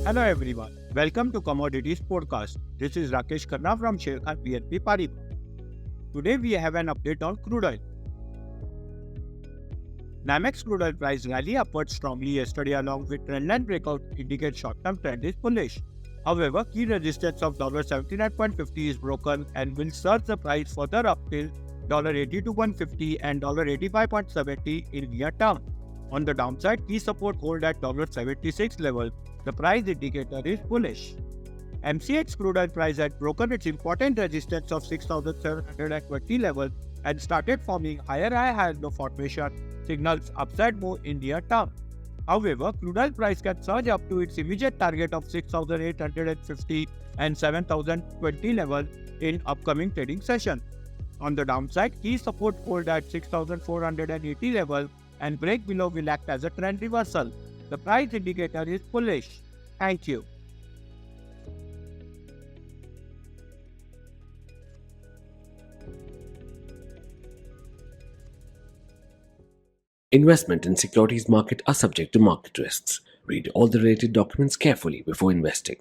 Hello everyone, welcome to Commodities Podcast. This is Rakesh Khanna from Sharekhan BNP Paribas. Today we have an update on crude oil. NYMEX crude oil price rally upward strongly yesterday along with trendline breakout indicate short-term trend is bullish. However, key resistance of $79.50 is broken and will surge the price further up till $80 and $85.70 in near term. On the downside, key support hold at $76 level. The price indicator is bullish. MCX crude oil price had broken its important resistance of 6,720 level and started forming higher high low formation signals upside move in near term. However, crude oil price can surge up to its immediate target of 6,850 and 7,020 level in upcoming trading session. On the downside, key support hold at 6,480 level and break below will act as a trend reversal. The price indicator is bullish. Thank you. Investment in securities market are subject to market risks. Read all the related documents carefully before investing.